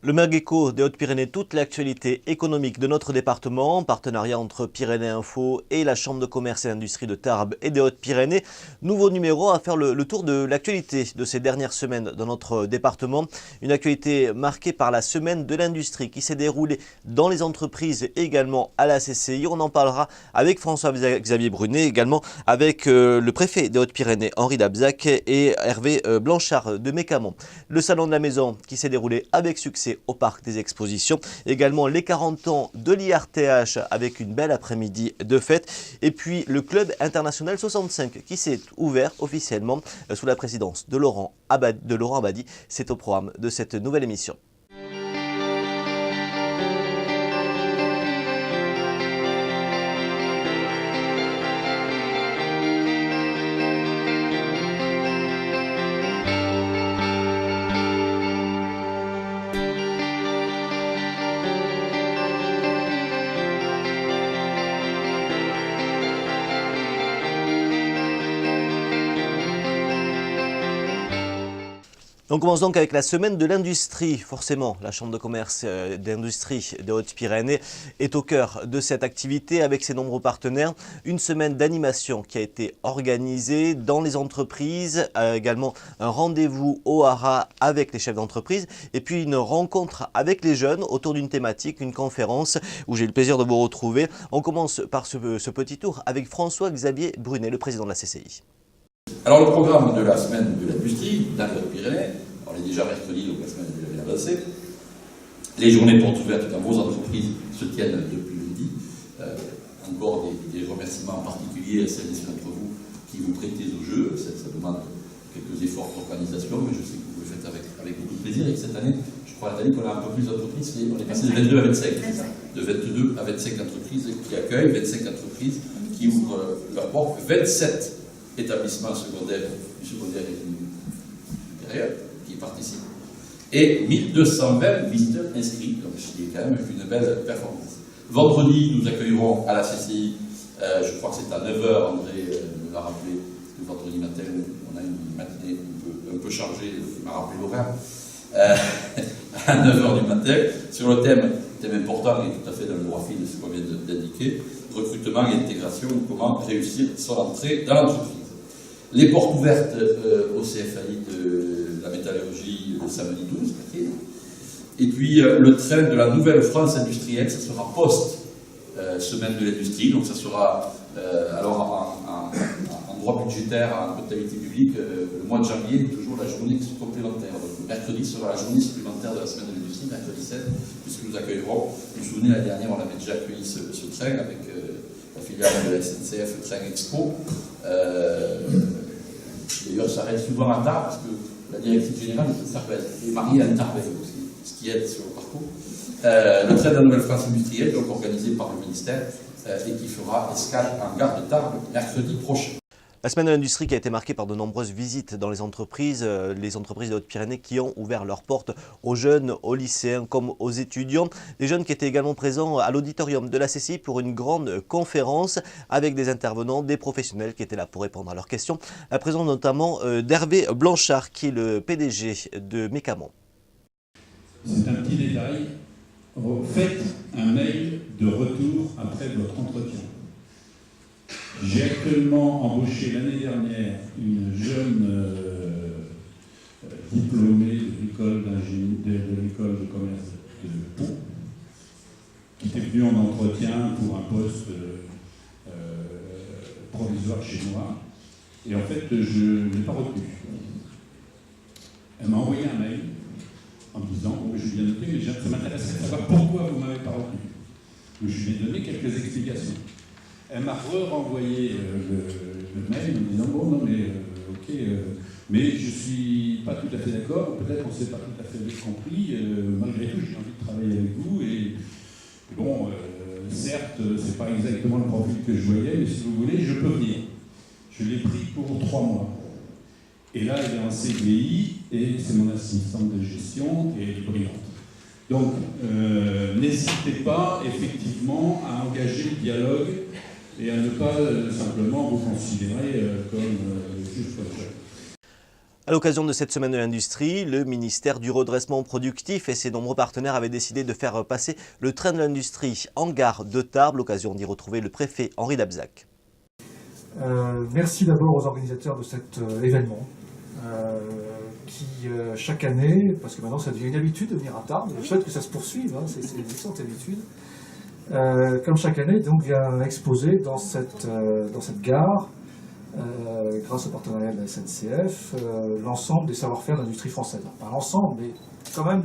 Le Mergeco des Hautes-Pyrénées, toute l'actualité économique de notre département, partenariat entre Pyrénées Info et la Chambre de commerce et d'industrie de Tarbes et des Hautes-Pyrénées. Nouveau numéro à faire le tour de l'actualité de ces dernières semaines dans notre département. Une actualité marquée par la semaine de l'industrie qui s'est déroulée dans les entreprises et également à la CCI. On en parlera avec François-Xavier Brunet, également avec le préfet des Hautes-Pyrénées, Henri Dabzac, et Hervé Blanchard de Mécamont. Le salon de la maison qui s'est déroulé avec succès au Parc des Expositions. Également les 40 ans de l'IRTH avec une belle après-midi de fête. Et puis le Club International 65 qui s'est ouvert officiellement sous la présidence de Laurent Abadi. C'est au programme de cette nouvelle émission. On commence donc avec la semaine de l'industrie. Forcément, la Chambre de commerce et d'industrie des Hautes-Pyrénées est au cœur de cette activité avec ses nombreux partenaires. Une semaine d'animation qui a été organisée dans les entreprises, également un rendez-vous au Hara avec les chefs d'entreprise et puis une rencontre avec les jeunes autour d'une thématique, une conférence où j'ai eu le plaisir de vous retrouver. On commence par ce petit tour avec François-Xavier Brunet, le président de la CCI. Alors le programme de la semaine de l'industrie dans les Hautes-Pyrénées, on est déjà mercredi, donc la semaine est déjà bien avancée. Les journées portes ouvertes dans vos entreprises se tiennent depuis lundi. Encore des remerciements particuliers à celles et ceux d'entre vous qui vous prêtez au jeu. Ça demande quelques efforts d'organisation, mais je sais que vous le faites avec beaucoup de plaisir. Et cette année, je crois Nathalie qu'on a un peu plus d'entreprises, on est passé de 22 à 25. De 22 à 25 entreprises qui accueillent, 25 entreprises qui ouvrent leurs portes, 27 établissements secondaires et supérieurs qui participent, et 1220 visiteurs inscrits, donc c'est quand même une belle performance. Vendredi, nous accueillerons à la CCI, je crois que c'est à 9h, André me l'a rappelé, le vendredi matin, on a une matinée un peu chargée, il m'a rappelé l'horaire, à 9h du matin, sur le thème important et tout à fait dans le droit fil de ce qu'on vient d'indiquer, recrutement et intégration, comment réussir son entrée dans l'entreprise. Les portes ouvertes au CFAI de la métallurgie le samedi 12, et puis le train de la nouvelle France industrielle, ça sera post-semaine de l'industrie, donc ça sera alors en droit budgétaire, en comptabilité publique, le mois de janvier, toujours la journée complémentaire. Donc mercredi sera la journée supplémentaire de la semaine de l'industrie, mercredi 7, puisque nous accueillerons, vous vous souvenez, l'année dernière, on avait déjà accueilli ce train avec la filiale de la SNCF Train Expo. D'ailleurs, ça reste souvent à Tarbes, parce que la directrice générale est mariée à Tarbes aussi, ce qui aide sur le parcours. Le train de la Nouvelle-France industrielle, donc organisé par le ministère, et qui fera escale en gare de Tarbes mercredi prochain. La semaine de l'industrie qui a été marquée par de nombreuses visites dans les entreprises des Hautes-Pyrénées qui ont ouvert leurs portes aux jeunes, aux lycéens comme aux étudiants. Des jeunes qui étaient également présents à l'auditorium de la CCI pour une grande conférence avec des intervenants, des professionnels qui étaient là pour répondre à leurs questions. La présence notamment d'Hervé Blanchard qui est le PDG de Mécamont. C'est un petit détail. Faites un mail de retour après votre entretien. J'ai actuellement embauché l'année dernière une jeune diplômée de l'école de commerce de Pau, qui était venue en entretien pour un poste provisoire chez moi. Et en fait, je ne l'ai pas retenue. Elle m'a envoyé un mail en me disant « je viens de noter, mais ça m'intéresserait de savoir pourquoi vous ne m'avez pas retenu ». Je lui ai donné quelques explications. Elle m'a renvoyé le mail en me disant « bon, non, mais ok, mais je ne suis pas tout à fait d'accord, peut-être qu'on ne s'est pas tout à fait compris, malgré tout, j'ai envie de travailler avec vous, et bon, certes, ce n'est pas exactement le profil que je voyais, mais si vous voulez, je peux venir. » Je l'ai pris pour 3 mois. Et là, elle est en CDI, et c'est mon assistante de gestion, et elle est brillante. Donc, n'hésitez pas, effectivement, à engager le dialogue et à ne pas simplement vous considérer comme juste comme ça. À l'occasion de cette semaine de l'industrie, le ministère du redressement productif et ses nombreux partenaires avaient décidé de faire passer le train de l'industrie en gare de Tarbes. L'occasion d'y retrouver le préfet Henri Dabzac. Merci d'abord aux organisateurs de cet événement qui, chaque année, parce que maintenant ça devient une habitude de venir à Tarbes, je souhaite que ça se poursuive, hein, c'est une excellente habitude, comme chaque année, donc vient exposer dans cette gare, grâce au partenariat de la SNCF, l'ensemble des savoir-faire de l'industrie française. Pas l'ensemble, mais quand même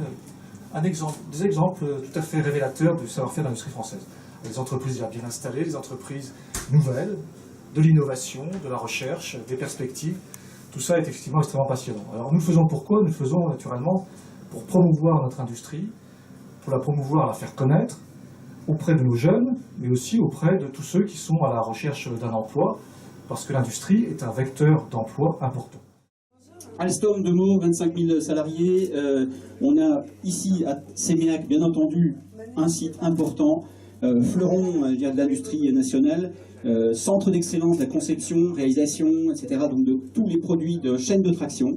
des exemples tout à fait révélateurs du savoir-faire de l'industrie française. Les entreprises déjà bien installées, les entreprises nouvelles, de l'innovation, de la recherche, des perspectives. Tout ça est effectivement extrêmement passionnant. Alors nous le faisons pourquoi? Nous le faisons naturellement pour promouvoir notre industrie, pour la promouvoir, la faire connaître auprès de nos jeunes, mais aussi auprès de tous ceux qui sont à la recherche d'un emploi, parce que l'industrie est un vecteur d'emploi important. Alstom, 2 mots, 25 000 salariés. On a ici à Séméac, bien entendu, un site important, fleuron de l'industrie nationale, centre d'excellence de la conception, réalisation, etc. Donc de tous les produits de chaîne de traction,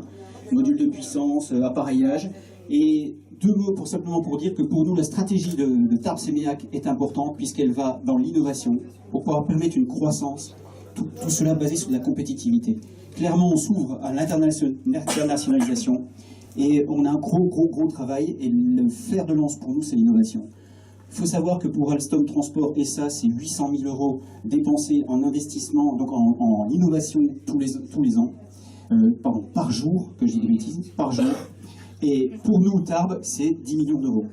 modules de puissance, appareillage. Et 2 mots simplement pour dire que pour nous, la stratégie de Tarbes-Séméac est importante puisqu'elle va dans l'innovation pour pouvoir permettre une croissance. Tout cela basé sur de la compétitivité. Clairement, on s'ouvre à l'internationalisation et on a un gros travail et le fer de lance pour nous, c'est l'innovation. Il faut savoir que pour Alstom Transport SA, c'est 800 000 € dépensés en investissement, donc en innovation tous les ans, par jour, que je dis des bêtises, par jour. Et pour nous, Tarbes, c'est 10 millions d'euros.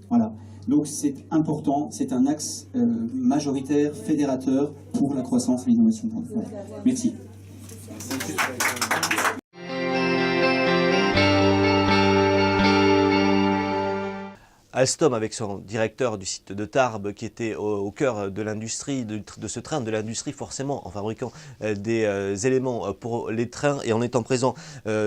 Voilà. Donc c'est important, c'est un axe majoritaire, fédérateur pour la croissance et l'innovation. Merci. Alstom, avec son directeur du site de Tarbes, qui était au cœur de l'industrie, de ce train de l'industrie forcément, en fabriquant des éléments pour les trains et en étant présent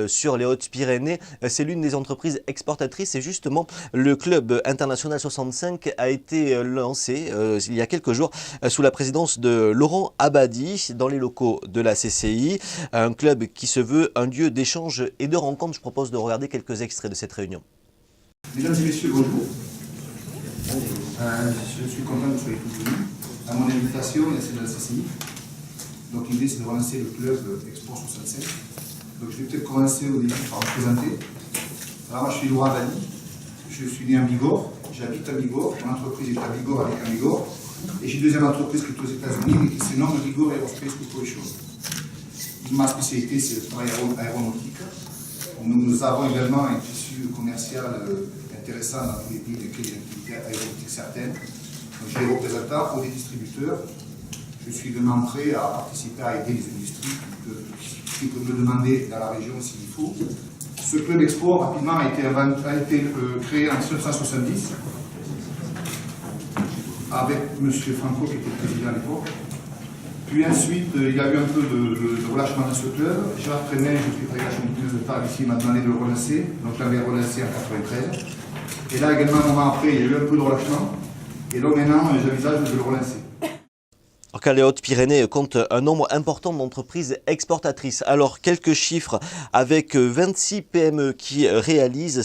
sur les Hautes-Pyrénées. C'est l'une des entreprises exportatrices et justement le club international 65 a été lancé il y a quelques jours sous la présidence de Laurent Abadi dans les locaux de la CCI. Un club qui se veut un lieu d'échange et de rencontre. Je propose de regarder quelques extraits de cette réunion. Mesdames et messieurs, bonjour. Je suis content que vous soyez tous venus à mon invitation et à celle de la CCI. Donc l'idée c'est de relancer le club Export 65. Donc je vais peut-être commencer au début par me présenter. Alors moi je suis Laurent Abadi, je suis né à Bigorre, j'habite à Bigorre, mon entreprise est à Bigorre avec un Bigorre, et j'ai une deuxième entreprise qui est aux États-Unis mais qui se nomme Bigorre Aerospace Corporation. Ma spécialité c'est le travail aéronautique. Nous avons également un tissu commercial intéressant dans tous les pays dans lesquels il y a une activité aéronautique certaine. Donc, je les représente pour des distributeurs. Je suis vraiment prêt à participer à aider les industries qui peuvent me demander dans la région s'il faut. Ce club export, rapidement, a été créé en 1970 avec M. Franco qui était président à l'époque. Puis ensuite, il y a eu un peu de relâchement dans ce club. Gérard Prénet, je suis président de Tarbes ici, m'a demandé de le relancer. Donc je l'avais relancé en 1993. Et là également, un moment après, il y a eu un peu de relâchement. Et donc maintenant, j'envisage de le relancer. Car les Hautes-Pyrénées comptent un nombre important d'entreprises exportatrices. Alors, quelques chiffres avec 26 PME qui réalisent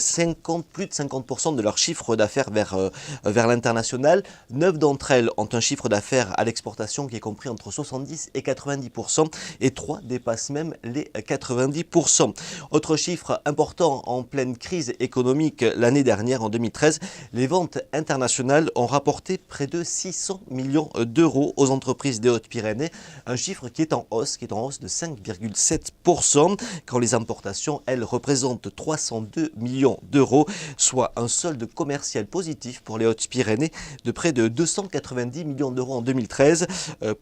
plus de 50% de leur chiffre d'affaires vers l'international. 9 d'entre elles ont un chiffre d'affaires à l'exportation qui est compris entre 70 et 90%. Et 3 dépassent même les 90%. Autre chiffre important en pleine crise économique l'année dernière, en 2013, les ventes internationales ont rapporté près de 600 millions d'euros aux entreprises des Hautes-Pyrénées, un chiffre qui est en hausse de 5,7%, quand les importations, elles, représentent 302 millions d'euros, soit un solde commercial positif pour les Hautes-Pyrénées de près de 290 millions d'euros en 2013.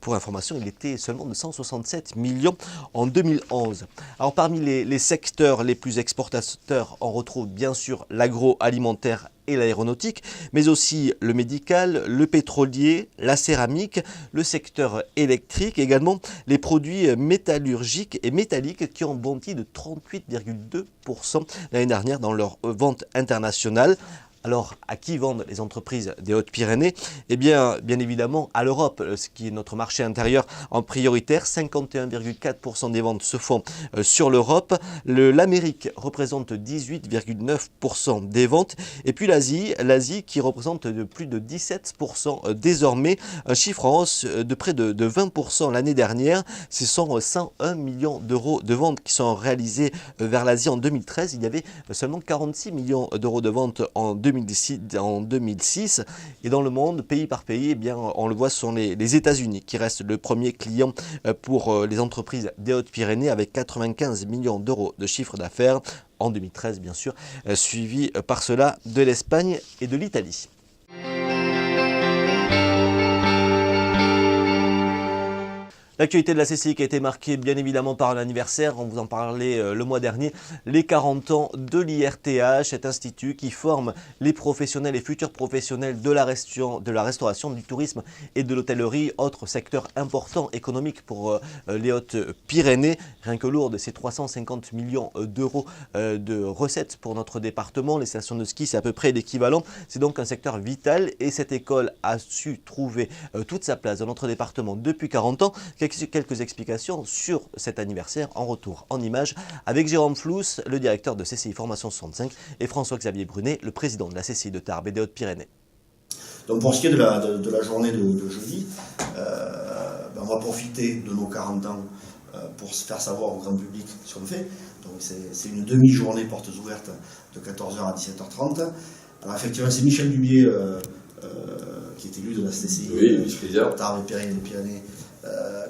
Pour information, il était seulement de 167 millions en 2011. Alors parmi les secteurs les plus exportateurs, on retrouve bien sûr l'agroalimentaire et l'aéronautique, mais aussi le médical, le pétrolier, la céramique, le secteur électrique, également les produits métallurgiques et métalliques qui ont bondi de 38,2% l'année dernière dans leur vente internationale. Alors, à qui vendent les entreprises des Hautes-Pyrénées? Eh bien évidemment, à l'Europe, ce qui est notre marché intérieur en prioritaire. 51,4% des ventes se font sur l'Europe. L'Amérique représente 18,9% des ventes. Et puis l'Asie qui représente de plus de 17% désormais. Un chiffre en hausse de près de 20% l'année dernière. Ce sont 101 millions d'euros de ventes qui sont réalisés vers l'Asie en 2013. Il y avait seulement 46 millions d'euros de ventes en 2006. Et dans le monde, pays par pays, eh bien, on le voit, ce sont les États-Unis qui restent le premier client pour les entreprises des Hautes-Pyrénées avec 95 millions d'euros de chiffre d'affaires en 2013, bien sûr, suivi par cela de l'Espagne et de l'Italie. L'actualité de la CCI qui a été marquée bien évidemment par un anniversaire, on vous en parlait le mois dernier, les 40 ans de l'IRTH, cet institut qui forme les professionnels et futurs professionnels de la restauration, du tourisme et de l'hôtellerie, autre secteur important économique pour les Hautes-Pyrénées. Rien que Lourdes, c'est 350 millions d'euros de recettes pour notre département. Les stations de ski, c'est à peu près l'équivalent. C'est donc un secteur vital et cette école a su trouver toute sa place dans notre département depuis 40 ans. Quelques explications sur cet anniversaire en retour en images avec Jérôme Flous, le directeur de CCI Formation 65 et François-Xavier Brunet, le président de la CCI de Tarbes et des Hautes-Pyrénées. Donc pour ce qui est de la journée de jeudi, on va profiter de nos 40 ans pour se faire savoir au grand public ce qu'on fait. Donc c'est une demi-journée portes ouvertes de 14h à 17h30. Alors effectivement c'est Michel Dubier qui est élu de la CCI Tarbes et Pyrénées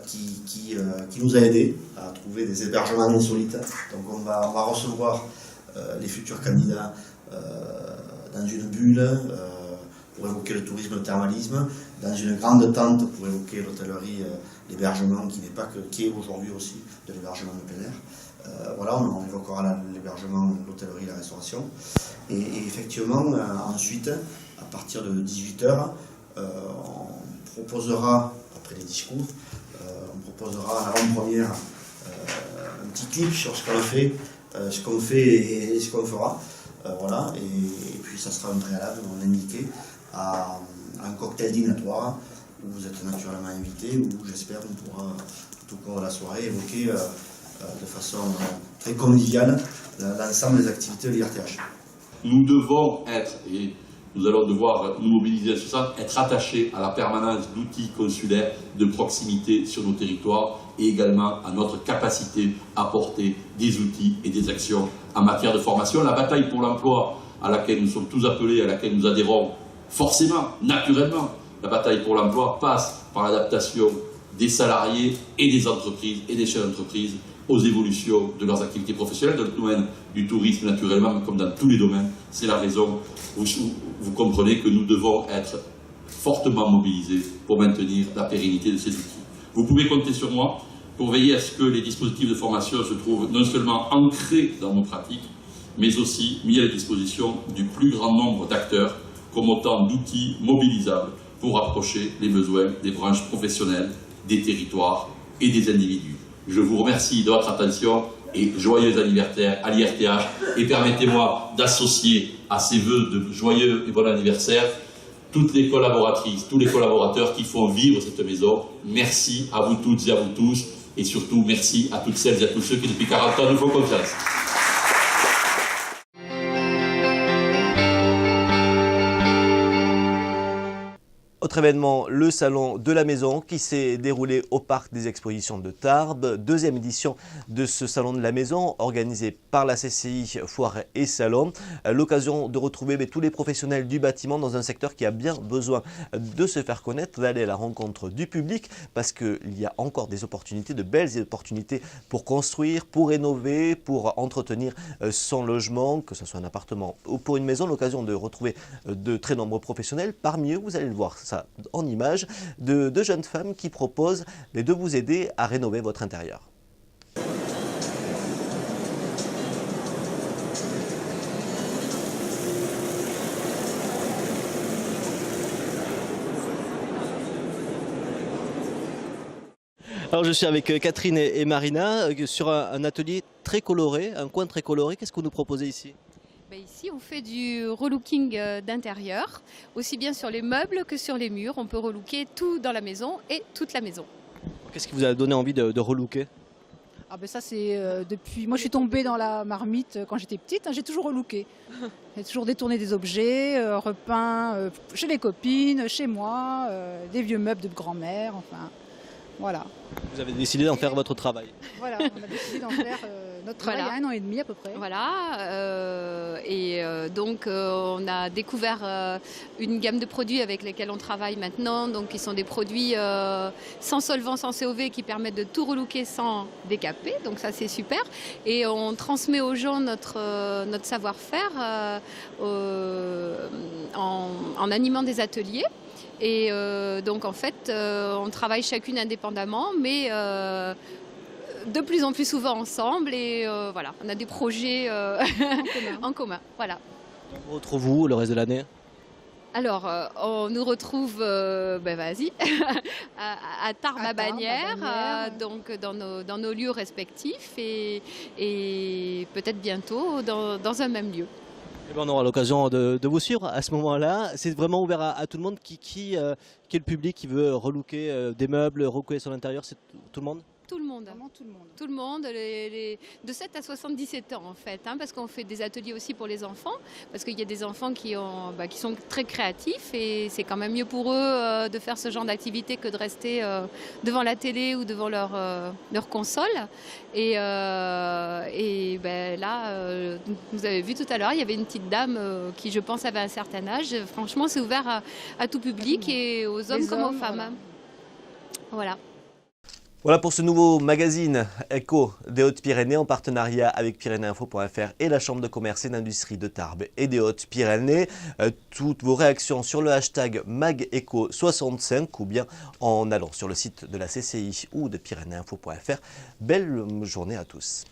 qui nous a aidés à trouver des hébergements insolites. Donc on va recevoir les futurs candidats dans une bulle pour évoquer le tourisme et le thermalisme, dans une grande tente pour évoquer l'hôtellerie, l'hébergement qui est aujourd'hui aussi de l'hébergement de plein air. Voilà, on évoquera l'hébergement, l'hôtellerie, la restauration. Et effectivement, ensuite, à partir de 18h, on proposera, après les discours, on proposera à l'avant-première un petit clip sur ce qu'on fait, et ce qu'on fera. Voilà, et puis ça sera un préalable, on indiqué, à un cocktail dînatoire où vous êtes naturellement invités, où j'espère qu'on pourra tout au cours de la soirée évoquer de façon très conviviale l'ensemble des activités de l'IRTH. Nous devons être, et nous allons devoir nous mobiliser sur ça, être attachés à la permanence d'outils consulaires de proximité sur nos territoires et également à notre capacité à porter des outils et des actions en matière de formation. La bataille pour l'emploi à laquelle nous sommes tous appelés, à laquelle nous adhérons forcément, naturellement, la bataille pour l'emploi passe par l'adaptation des salariés et des entreprises et des chefs d'entreprise aux évolutions de leurs activités professionnelles, dans le domaine du tourisme naturellement, comme dans tous les domaines. C'est la raison où vous comprenez que nous devons être fortement mobilisés pour maintenir la pérennité de ces outils. Vous pouvez compter sur moi pour veiller à ce que les dispositifs de formation se trouvent non seulement ancrés dans nos pratiques, mais aussi mis à la disposition du plus grand nombre d'acteurs comme autant d'outils mobilisables pour rapprocher les besoins des branches professionnelles, des territoires et des individus. Je vous remercie de votre attention et joyeux anniversaire à l'IRTH et permettez-moi d'associer à ces vœux de joyeux et bon anniversaire toutes les collaboratrices, tous les collaborateurs qui font vivre cette maison. Merci à vous toutes et à vous tous et surtout merci à toutes celles et à tous ceux qui depuis 40 ans nous font confiance. Autre événement, le salon de la maison qui s'est déroulé au parc des expositions de Tarbes. Deuxième édition de ce salon de la maison organisé par la CCI Foire et Salon. L'occasion de retrouver tous les professionnels du bâtiment dans un secteur qui a bien besoin de se faire connaître, d'aller à la rencontre du public parce qu'il y a encore des opportunités, de belles opportunités pour construire, pour rénover, pour entretenir son logement, que ce soit un appartement ou pour une maison. L'occasion de retrouver de très nombreux professionnels. Parmi eux, vous allez le voir ça en images, de deux jeunes femmes qui proposent de vous aider à rénover votre intérieur. Alors je suis avec Catherine et Marina sur un atelier très coloré, un coin très coloré. Qu'est-ce que vous nous proposez ici ? Ben ici, on fait du relooking d'intérieur, aussi bien sur les meubles que sur les murs. On peut relooker tout dans la maison et toute la maison. Qu'est-ce qui vous a donné envie de relooker? Ah ben ça c'est depuis... Moi je suis tombée dans la marmite quand j'étais petite, hein, j'ai toujours relooké. J'ai toujours détourné des objets, repeint chez les copines, chez moi, des vieux meubles de grand-mère, enfin voilà. Vous avez décidé d'en faire votre travail. Voilà, on a décidé d'en faire notre travail Voilà. il y a 1 an et demi à peu près. Voilà, donc on a découvert une gamme de produits avec lesquels on travaille maintenant, donc qui sont des produits sans solvant, sans COV, qui permettent de tout relooker sans décaper, donc ça c'est super. Et on transmet aux gens notre savoir-faire en animant des ateliers. Et donc en fait, on travaille chacune indépendamment, mais de plus en plus souvent ensemble. Et voilà, on a des projets en commun. Voilà. Où retrouvez-vous le reste de l'année? Alors, on nous retrouve, vas-y, à Tarbes-à-Bagnères, donc dans nos lieux respectifs et peut-être bientôt dans un même lieu. Eh ben, on aura l'occasion de vous suivre à ce moment-là. C'est vraiment ouvert à tout le monde. Qui est le public qui veut relooker des meubles, relooker son intérieur? C'est tout le monde? Tout le monde. Vraiment tout le monde. Tout le monde, de 7 à 77 ans en fait, hein, parce qu'on fait des ateliers aussi pour les enfants, parce qu'il y a des enfants qui sont très créatifs et c'est quand même mieux pour eux de faire ce genre d'activité que de rester devant la télé ou devant leur console. Et là, vous avez vu tout à l'heure, il y avait une petite dame qui je pense avait un certain âge. Franchement, c'est ouvert à tout public et aux hommes comme aux femmes. Voilà. Voilà pour ce nouveau magazine Éco des Hautes-Pyrénées en partenariat avec Pyrénéinfo.fr et la Chambre de commerce et d'industrie de Tarbes et des Hautes-Pyrénées. Toutes vos réactions sur le hashtag MagEco65 ou bien en allant sur le site de la CCI ou de Pyrénéinfo.fr. Belle journée à tous.